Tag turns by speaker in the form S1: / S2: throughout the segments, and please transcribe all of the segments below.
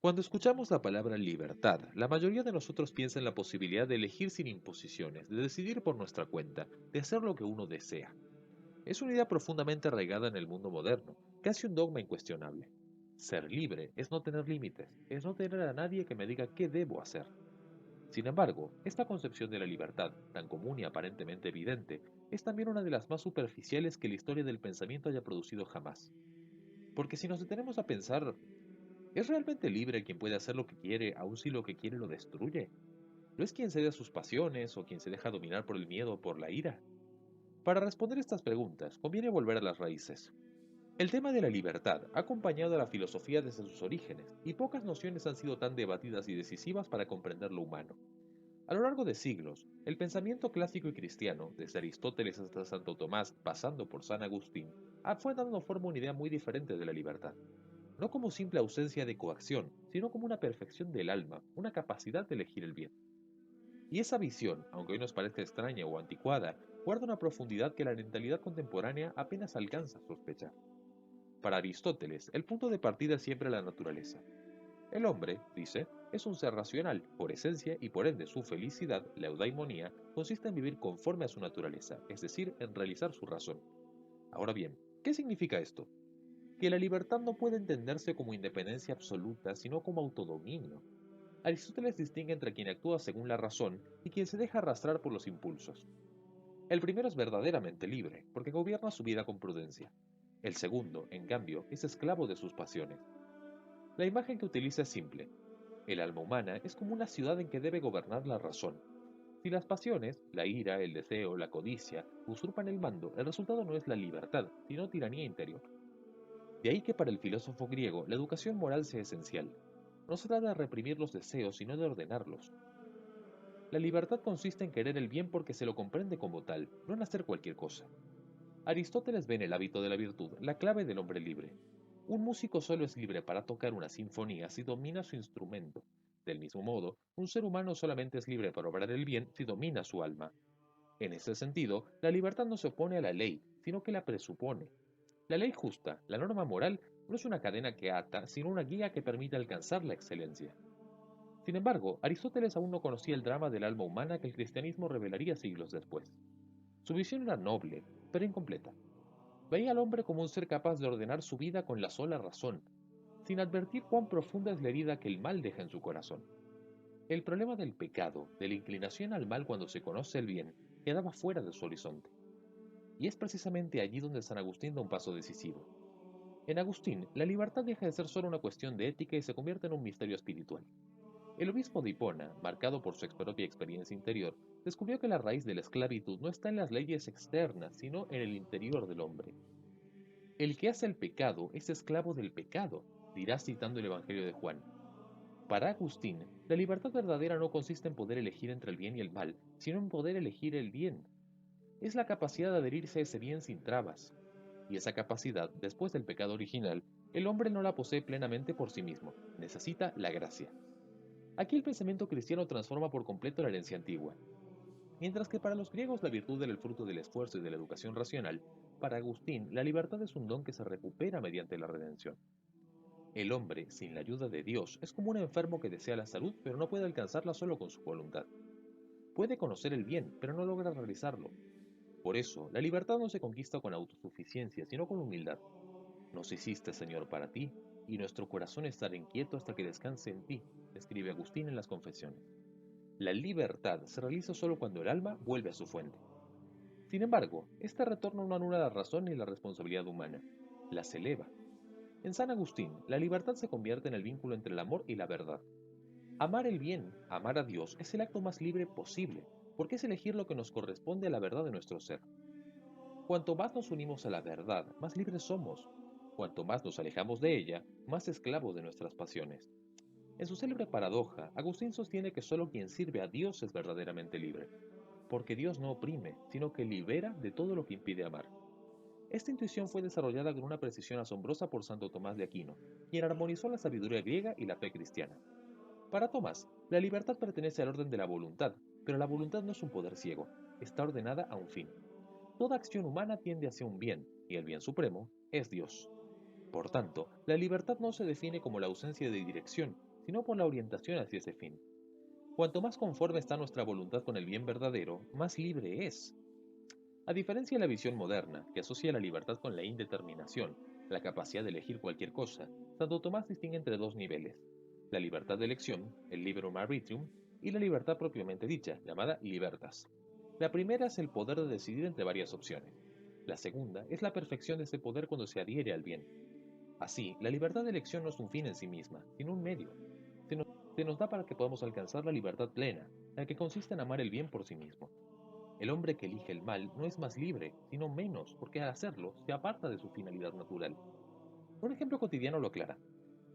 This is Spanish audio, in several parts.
S1: Cuando escuchamos la palabra libertad, la mayoría de nosotros piensa en la posibilidad de elegir sin imposiciones, de decidir por nuestra cuenta, de hacer lo que uno desea. Es una idea profundamente arraigada en el mundo moderno, casi un dogma incuestionable. Ser libre es no tener límites, es no tener a nadie que me diga qué debo hacer. Sin embargo, esta concepción de la libertad, tan común y aparentemente evidente, es también una de las más superficiales que la historia del pensamiento haya producido jamás. Porque si nos detenemos a pensar, ¿es realmente libre quien puede hacer lo que quiere, aun si lo que quiere lo destruye? ¿No es quien cede a sus pasiones o quien se deja dominar por el miedo o por la ira? Para responder estas preguntas, conviene volver a las raíces. El tema de la libertad ha acompañado a la filosofía desde sus orígenes, y pocas nociones han sido tan debatidas y decisivas para comprender lo humano. A lo largo de siglos, el pensamiento clásico y cristiano, desde Aristóteles hasta Santo Tomás, pasando por San Agustín, fue dando forma a una idea muy diferente de la libertad. No como simple ausencia de coacción, sino como una perfección del alma, una capacidad de elegir el bien. Y esa visión, aunque hoy nos parezca extraña o anticuada, guarda una profundidad que la mentalidad contemporánea apenas alcanza a sospechar. Para Aristóteles, el punto de partida es siempre la naturaleza. El hombre, dice, es un ser racional, por esencia y por ende su felicidad, la eudaimonía, consiste en vivir conforme a su naturaleza, es decir, en realizar su razón. Ahora bien, ¿qué significa esto? Que la libertad no puede entenderse como independencia absoluta, sino como autodominio. Aristóteles distingue entre quien actúa según la razón y quien se deja arrastrar por los impulsos. El primero es verdaderamente libre, porque gobierna su vida con prudencia. El segundo, en cambio, es esclavo de sus pasiones. La imagen que utiliza es simple. El alma humana es como una ciudad en que debe gobernar la razón. Si las pasiones, la ira, el deseo, la codicia, usurpan el mando, el resultado no es la libertad, sino tiranía interior. De ahí que para el filósofo griego la educación moral sea esencial. No se trata de reprimir los deseos, sino de ordenarlos. La libertad consiste en querer el bien porque se lo comprende como tal, no en hacer cualquier cosa. Aristóteles ve en el hábito de la virtud la clave del hombre libre. Un músico solo es libre para tocar una sinfonía si domina su instrumento. Del mismo modo, un ser humano solamente es libre para obrar el bien si domina su alma. En ese sentido, la libertad no se opone a la ley, sino que la presupone. La ley justa, la norma moral, no es una cadena que ata, sino una guía que permite alcanzar la excelencia. Sin embargo, Aristóteles aún no conocía el drama del alma humana que el cristianismo revelaría siglos después. Su visión era noble, pero incompleta. Veía al hombre como un ser capaz de ordenar su vida con la sola razón, sin advertir cuán profunda es la herida que el mal deja en su corazón. El problema del pecado, de la inclinación al mal cuando se conoce el bien, quedaba fuera de su horizonte. Y es precisamente allí donde San Agustín da un paso decisivo. En Agustín, la libertad deja de ser solo una cuestión de ética y se convierte en un misterio espiritual. El obispo de Hipona, marcado por su propia experiencia interior, descubrió que la raíz de la esclavitud no está en las leyes externas, sino en el interior del hombre. El que hace el pecado es esclavo del pecado, dirá citando el Evangelio de Juan. Para Agustín, la libertad verdadera no consiste en poder elegir entre el bien y el mal, sino en poder elegir el bien. Es la capacidad de adherirse a ese bien sin trabas. Y esa capacidad, después del pecado original, el hombre no la posee plenamente por sí mismo, necesita la gracia. Aquí el pensamiento cristiano transforma por completo la herencia antigua. Mientras que para los griegos la virtud era el fruto del esfuerzo y de la educación racional, para Agustín la libertad es un don que se recupera mediante la redención. El hombre, sin la ayuda de Dios, es como un enfermo que desea la salud pero no puede alcanzarla solo con su voluntad. Puede conocer el bien, pero no logra realizarlo. Por eso, la libertad no se conquista con autosuficiencia, sino con humildad. Nos hiciste, Señor, para ti, y nuestro corazón estará inquieto hasta que descanse en ti, escribe Agustín en las Confesiones. La libertad se realiza solo cuando el alma vuelve a su fuente. Sin embargo, este retorno no anula la razón ni la responsabilidad humana, las eleva. En San Agustín, la libertad se convierte en el vínculo entre el amor y la verdad. Amar el bien, amar a Dios, es el acto más libre posible, porque es elegir lo que nos corresponde a la verdad de nuestro ser. Cuanto más nos unimos a la verdad, más libres somos. Cuanto más nos alejamos de ella, más esclavos de nuestras pasiones. En su célebre paradoja, Agustín sostiene que solo quien sirve a Dios es verdaderamente libre, porque Dios no oprime, sino que libera de todo lo que impide amar. Esta intuición fue desarrollada con una precisión asombrosa por Santo Tomás de Aquino, quien armonizó la sabiduría griega y la fe cristiana. Para Tomás, la libertad pertenece al orden de la voluntad, pero la voluntad no es un poder ciego, está ordenada a un fin. Toda acción humana tiende hacia un bien, y el bien supremo es Dios. Por tanto, la libertad no se define como la ausencia de dirección, sino por la orientación hacia ese fin. Cuanto más conforme está nuestra voluntad con el bien verdadero, más libre es. A diferencia de la visión moderna, que asocia la libertad con la indeterminación, la capacidad de elegir cualquier cosa, Santo Tomás distingue entre dos niveles: la libertad de elección, el liberum arbitrium, y la libertad propiamente dicha, llamada libertas. La primera es el poder de decidir entre varias opciones. La segunda es la perfección de ese poder cuando se adhiere al bien. Así, la libertad de elección no es un fin en sí misma, sino un medio. Se nos, se nos da para que podamos alcanzar la libertad plena, la que consiste en amar el bien por sí mismo. El hombre que elige el mal no es más libre, sino menos, porque al hacerlo se aparta de su finalidad natural. Un ejemplo cotidiano lo aclara.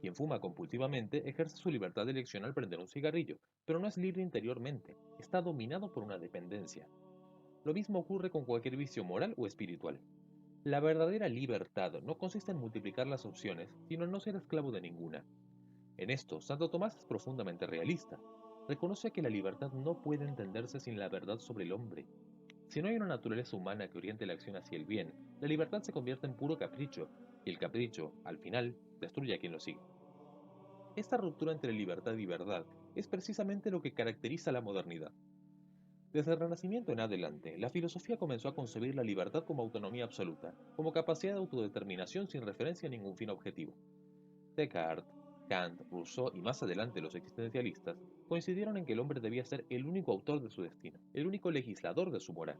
S1: Quien fuma compulsivamente ejerce su libertad de elección al prender un cigarrillo, pero no es libre interiormente, está dominado por una dependencia. Lo mismo ocurre con cualquier vicio moral o espiritual. La verdadera libertad no consiste en multiplicar las opciones, sino en no ser esclavo de ninguna. En esto, Santo Tomás es profundamente realista. Reconoce que la libertad no puede entenderse sin la verdad sobre el hombre. Si no hay una naturaleza humana que oriente la acción hacia el bien, la libertad se convierte en puro capricho, y el capricho, al final, destruye a quien lo sigue. Esta ruptura entre libertad y verdad es precisamente lo que caracteriza la modernidad. Desde el Renacimiento en adelante, la filosofía comenzó a concebir la libertad como autonomía absoluta, como capacidad de autodeterminación sin referencia a ningún fin objetivo. Descartes, Kant, Rousseau y más adelante los existencialistas coincidieron en que el hombre debía ser el único autor de su destino, el único legislador de su moral.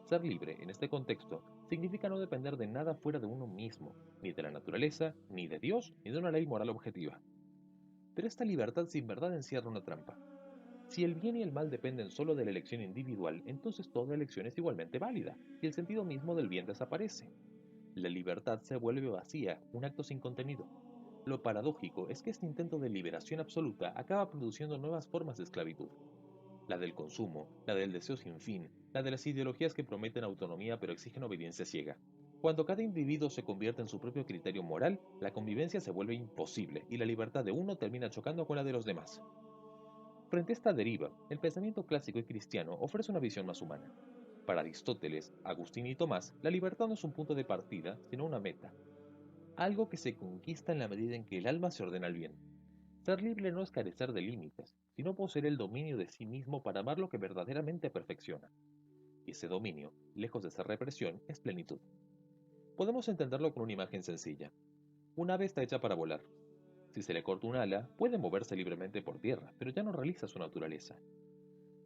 S1: Ser libre, en este contexto, significa no depender de nada fuera de uno mismo, ni de la naturaleza, ni de Dios, ni de una ley moral objetiva. Pero esta libertad sin verdad encierra una trampa. Si el bien y el mal dependen solo de la elección individual, entonces toda elección es igualmente válida, y el sentido mismo del bien desaparece. La libertad se vuelve vacía, un acto sin contenido. Lo paradójico es que este intento de liberación absoluta acaba produciendo nuevas formas de esclavitud: la del consumo, la del deseo sin fin, la de las ideologías que prometen autonomía pero exigen obediencia ciega. Cuando cada individuo se convierte en su propio criterio moral, la convivencia se vuelve imposible y la libertad de uno termina chocando con la de los demás. Frente a esta deriva, el pensamiento clásico y cristiano ofrece una visión más humana. Para Aristóteles, Agustín y Tomás, la libertad no es un punto de partida, sino una meta, algo que se conquista en la medida en que el alma se ordena al bien. Ser libre no es carecer de límites, sino poseer el dominio de sí mismo para amar lo que verdaderamente perfecciona. Y ese dominio, lejos de ser represión, es plenitud. Podemos entenderlo con una imagen sencilla. Un ave está hecha para volar. Si se le corta un ala, puede moverse libremente por tierra, pero ya no realiza su naturaleza.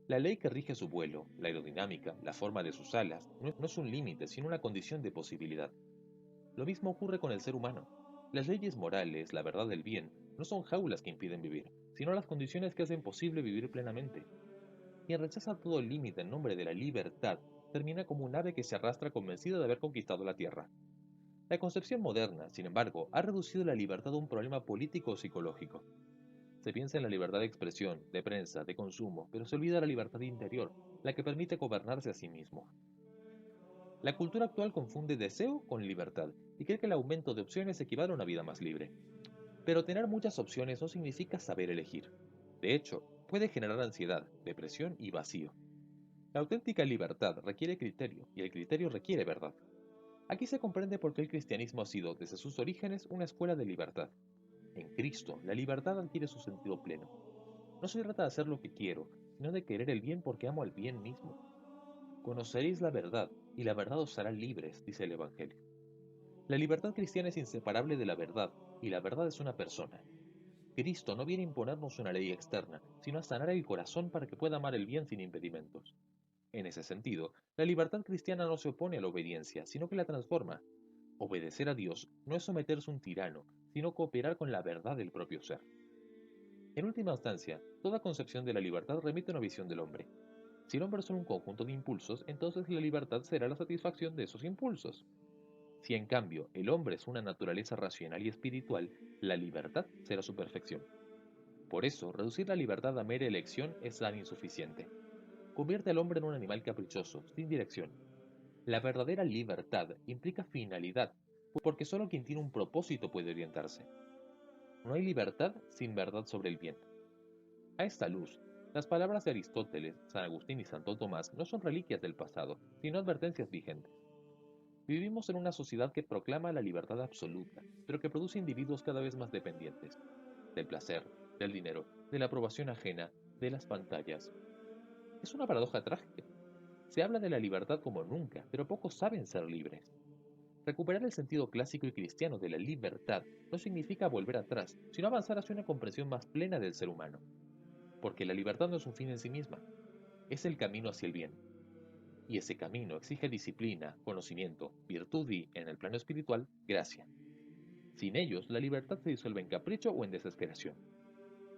S1: La ley que rige su vuelo, la aerodinámica, la forma de sus alas, no es un límite, sino una condición de posibilidad. Lo mismo ocurre con el ser humano. Las leyes morales, la verdad del bien, no son jaulas que impiden vivir, sino las condiciones que hacen posible vivir plenamente. Quien rechaza todo límite en nombre de la libertad termina como un ave que se arrastra convencida de haber conquistado la tierra. La concepción moderna, sin embargo, ha reducido la libertad a un problema político o psicológico. Se piensa en la libertad de expresión, de prensa, de consumo, pero se olvida la libertad interior, la que permite gobernarse a sí mismo. La cultura actual confunde deseo con libertad y cree que el aumento de opciones equivale a una vida más libre. Pero tener muchas opciones no significa saber elegir. De hecho, puede generar ansiedad, depresión y vacío. La auténtica libertad requiere criterio y el criterio requiere verdad. Aquí se comprende por qué el cristianismo ha sido, desde sus orígenes, una escuela de libertad. En Cristo, la libertad adquiere su sentido pleno. No se trata de hacer lo que quiero, sino de querer el bien porque amo al bien mismo. Conoceréis la verdad, y la verdad os hará libres, dice el Evangelio. La libertad cristiana es inseparable de la verdad, y la verdad es una persona. Cristo no viene a imponernos una ley externa, sino a sanar el corazón para que pueda amar el bien sin impedimentos. En ese sentido, la libertad cristiana no se opone a la obediencia, sino que la transforma. Obedecer a Dios no es someterse a un tirano, sino cooperar con la verdad del propio ser. En última instancia, toda concepción de la libertad remite a una visión del hombre. Si el hombre es un conjunto de impulsos, entonces la libertad será la satisfacción de esos impulsos. Si en cambio el hombre es una naturaleza racional y espiritual, la libertad será su perfección. Por eso, reducir la libertad a mera elección es tan insuficiente. Convierte al hombre en un animal caprichoso, sin dirección. La verdadera libertad implica finalidad, porque solo quien tiene un propósito puede orientarse. No hay libertad sin verdad sobre el bien. A esta luz, las palabras de Aristóteles, San Agustín y Santo Tomás no son reliquias del pasado, sino advertencias vigentes. Vivimos en una sociedad que proclama la libertad absoluta, pero que produce individuos cada vez más dependientes del placer, del dinero, de la aprobación ajena, de las pantallas. Es una paradoja trágica. Se habla de la libertad como nunca, pero pocos saben ser libres. Recuperar el sentido clásico y cristiano de la libertad no significa volver atrás, sino avanzar hacia una comprensión más plena del ser humano. Porque la libertad no es un fin en sí misma, es el camino hacia el bien. Y ese camino exige disciplina, conocimiento, virtud y, en el plano espiritual, gracia. Sin ellos, la libertad se disuelve en capricho o en desesperación.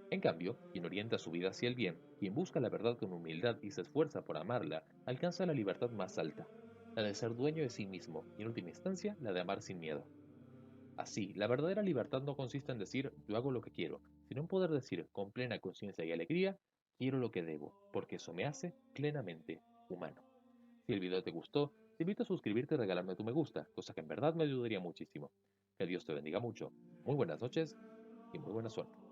S1: En cambio, quien orienta su vida hacia el bien, quien busca la verdad con humildad y se esfuerza por amarla, alcanza la libertad más alta, la de ser dueño de sí mismo y en última instancia la de amar sin miedo. Así, la verdadera libertad no consiste en decir yo hago lo que quiero, sino en poder decir con plena conciencia y alegría quiero lo que debo, porque eso me hace plenamente humano. Si el video te gustó, te invito a suscribirte y regalarme tu me gusta, cosa que en verdad me ayudaría muchísimo. Que Dios te bendiga mucho. Muy buenas noches y muy buena suerte.